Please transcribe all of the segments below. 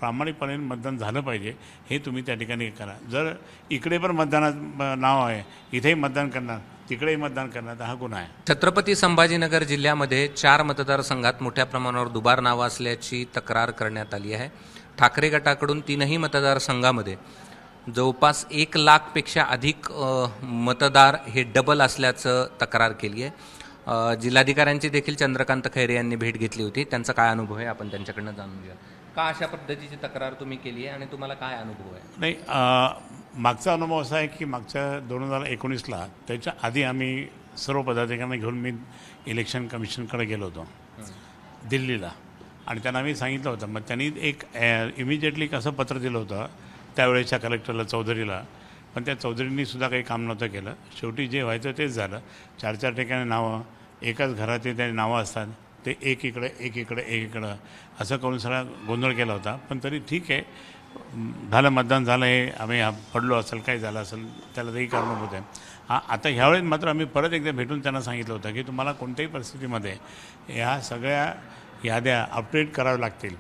प्रामाणिकपणे मतदान झालं पाहिजे हे तुम्ही त्या ठिकाणी करा। जर इकडे पण मतदानाचं नाव आहे, इथेही मतदान करणार, तिकडेही मतदान करणार, तर हा गुन्हा आहे। छत्रपती संभाजीनगर जिल्ह्यामध्ये 4 मतदारसंघात मोठ्या प्रमाणावर दुबार नावं असल्याची तक्रार करण्यात आली आहे। ठाकरे गटाकडून 3ही मतदारसंघामध्ये जवळपास 1 लाखपेक्षा अधिक मतदार हे डबल असल्याचं तक्रार केली आहे। जिल्हाधिकाऱ्यांची देखील चंद्रकांत खैरे यांनी भेट घेतली होती। त्यांचा काय अनुभव आहे आपण त्यांच्याकडनं जाणून घेऊया। का अशा पद्धतीची तक्रार तुम्ही केली आहे आणि तुम्हाला काय अनुभव आहे? नाही, मागचा अनुभव असा आहे की मागच्या 2019ला त्याच्या आधी आम्ही सर्व पदाधिकाऱ्यांना घेऊन मी इलेक्शन कमिशनकडे गेलो होतो दिल्लीला, आणि त्यांना मी सांगितलं होतं। मग त्यांनी एक इमिजिएटली कसं पत्र दिलं होतं त्यावेळेच्या कलेक्टरला, चौधरीला, पण त्या चौधरींनी सुद्धा काही काम नव्हतं केलं। शेवटी जे व्हायचं तेच झालं। 4-4 ठिकाणी नावं, एकाच घरातील त्या नावं असतात, ते एक इकडं असं करून सगळा गोंधळ केला होता। पण तरी ठीक आहे, झालं, मतदान झालं, हे आम्ही पडलो असेल, काही झालं असेल, त्याला तेही कारणीभूत आहे। आता ह्यावेळेस मात्र आम्ही परत एकदा भेटून त्यांना सांगितलं होतं की तुम्हाला कोणत्याही परिस्थितीमध्ये ह्या सगळ्या याद्या अपडेट कराव्या लागतील,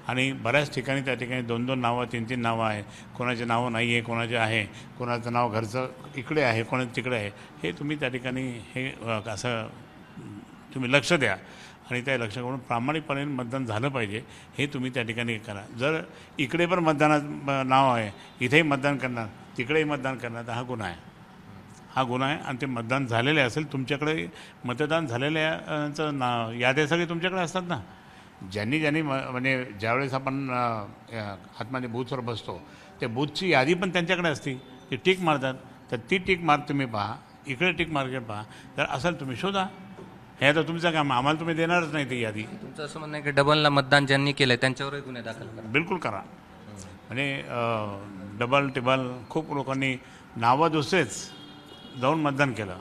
आणि बऱ्याच ठिकाणी त्या ठिकाणी 2-2 नावं, 3-3 नावं आहे, कोणाचे नावं नाही आहे, कोणाचे आहे, कोणाचं नाव घरचं इकडे आहे, कोणाचं तिकडे आहे, हे तुम्ही त्या ठिकाणी हे असं तुम्ही लक्ष द्या, आणि त्या लक्ष करून प्रामाणिकपणे मतदान झालं पाहिजे हे तुम्ही त्या ठिकाणी करा। जर इकडे पण मतदानाचं नाव आहे, इथेही मतदान करणार, तिकडेही मतदान करणार, तर हा गुन्हा आहे, हा गुन्हा आहे। आणि ते मतदान झालेले असेल, तुमच्याकडे मतदान झालेल्याचं याद्या सगळे तुमच्याकडे असतात ना, ज्यांनी म्हणजे ज्यावेळेस आपण आतमध्ये बूथवर बसतो त्या बूथची यादी पण त्यांच्याकडे असते, ते टिक मारतात, तर ती टिक मार्क तुम्ही पहा, इकडे टिक मार्केट पहा, जर असेल तुम्ही शोधा। हे आता तुमचं काम, आम्हाला तुम्ही देणारच नाही ती यादी। तुमचं असं म्हणणं आहे की डबलला मतदान ज्यांनी केलं त्यांच्यावरही गुन्हे दाखल करा? बिलकुल करा। म्हणजे डबल टिबल खूप लोकांनी नावं दुसरेच जाऊन मतदान केलं,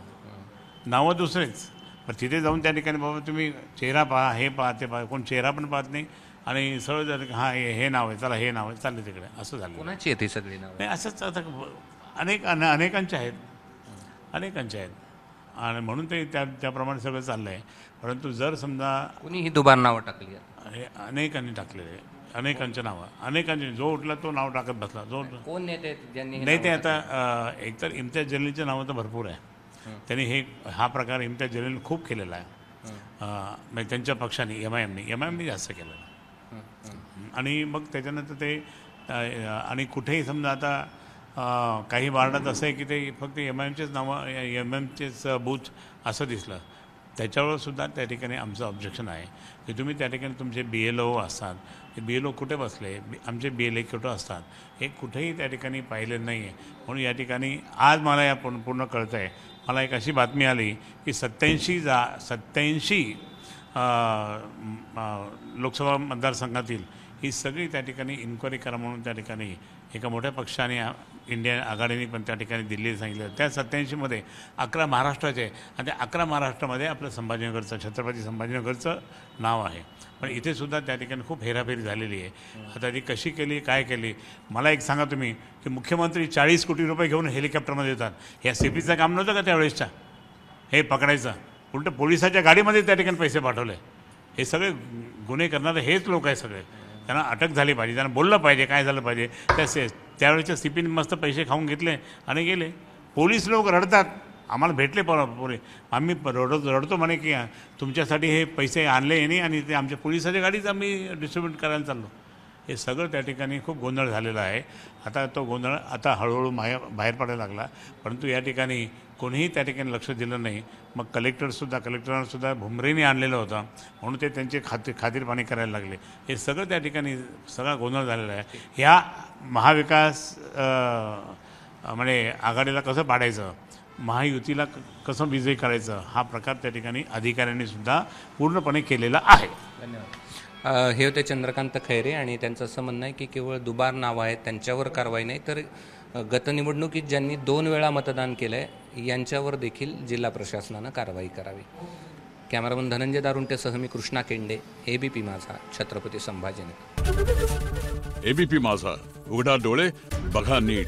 नावं दुसरेच, पण तिथे जाऊन त्या ठिकाणी बाबा तुम्ही चेहरा पहा, हे पहा, ते पहा, कोण चेहरा पण पाहत नाही, आणि सरळ जर हां हे नाव आहे, चला हे नाव आहे, चालले तिकडे, असं झालं। कोणाची आहे ती सगळी नाव? नाही, असंच आता अनेकांचे आहेत, आणि म्हणून ते त्याप्रमाणे सगळं चाललं आहे। परंतु जर समजा कुणीही दुबार नावं टाकली हे अनेकांनी टाकलेले, अनेकांच्या नावं, अनेकांचे, जो उठला तो नाव टाकत बसला, जो कोण नेते ज्यांनी नाही, ते आता एकतर इम्तियाज जलीलचे नावं तर भरपूर आहे, त्यांनी हा प्रकार इम्तियाज जलील खूप केलेला आहे, म्हणजे त्यांच्या पक्षाने एमआयएमनी जास्त केलेलं आहे। आणि मग त्याच्यानंतर ते आणि कुठेही समजा आता काही वार्डात असं आहे की ते फक्त एमआयएमचेच नावं, एमआयएमचेच बूथ असं दिसलं, त्याच्यावर सुद्धा त्या ठिकाणी आमचं ऑब्जेक्शन आहे की तुम्ही त्या ठिकाणी तुमचे BLO असतात, ते BLO कुठे बसले, आमचे BLA कुठं असतात, हे कुठेही त्या ठिकाणी पाहिलेलं नाही आहे। म्हणून या ठिकाणी आज मला या पूर्ण कळतं आहे, मला एक अशी बातमी आली की 87 लोकसभा मतदारसंघातील ही सगळी त्या ठिकाणी इन्क्वायरी करा म्हणून त्या ठिकाणी एका मोठ्या पक्षाने, इंडियन आघाडीने पण त्या ठिकाणी दिल्लीला सांगितलं। त्या 87मध्ये 11 महाराष्ट्राचे, आणि त्या 11 महाराष्ट्रामध्ये आपलं संभाजीनगरचं, छत्रपती संभाजीनगरचं नाव आहे। पण इथे सुद्धा त्या ठिकाणी खूप हेराफेरी झालेली आहे। आता ती कशी केली, काय केली, मला एक सांगा तुम्ही की मुख्यमंत्री 40 कोटी रुपये घेऊन हेलिकॉप्टरमध्ये येतात, ह्या CPचं काम नव्हतं का त्यावेळेसच्या, हे पकडायचं, उलटं पोलिसाच्या गाडीमध्ये त्या ठिकाणी पैसे पाठवले। हे सगळे गुन्हे करणारे हेच लोक आहे सगळे, त्यांना अटक झाली पाहिजे, त्यांना बोललं पाहिजे काय झालं पाहिजे। त्यावेळेच्या CPने मस्त पैसे खाऊन घेतले आणि गेले। पोलीस लोक रडतात, आम्हाला भेटले पोरे, आम्ही रडतो म्हणे की तुमच्यासाठी हे पैसे आणले यांनी, आणि ते आमच्या पोलिसाच्या गाडीच आम्ही डिस्ट्रीब्यूट करायला चाललो। हे सगळं त्या ठिकाणी खूप गोंधळ झालेला आहे। आता तो गोंधळ आता हळूहळू बाहेर पडायला लागला, परंतु या ठिकाणी कोणीही त्या ठिकाणी लक्ष दिलं नाही। मग कलेक्टरांना सुद्धा भुमरेने आणलेलं होतं, म्हणून ते त्यांचे खातीरपाणी करायला लागले। हे सगळं त्या ठिकाणी सगळा गोंधळ झालेला आहे। ह्या महाविकास म्हणजे आघाडीला कसं पाडायचं, महायुतीला कसं विजयी करायचं, हा प्रकार त्या ठिकाणी अधिकाऱ्यांनी सुद्धा पूर्णपणे केलेला आहे। धन्यवाद। हे होते चंद्रकांत खैरे, आणि त्यांचं असं म्हणणं आहे की केवळ दुबार नावं आहेत त्यांच्यावर कारवाई नाही, तर गत निवडणुकीत ज्यांनी 2 वेळा मतदान केलं आहे यांच्यावर देखील जिल्हा प्रशासनानं कारवाई करावी। कॅमेरामन धनंजय दारुंटेसह मी कृष्णा केंडे, ABP माझा, छत्रपती संभाजीनगर। ABP माझा, उघडा डोळे बघा नीट।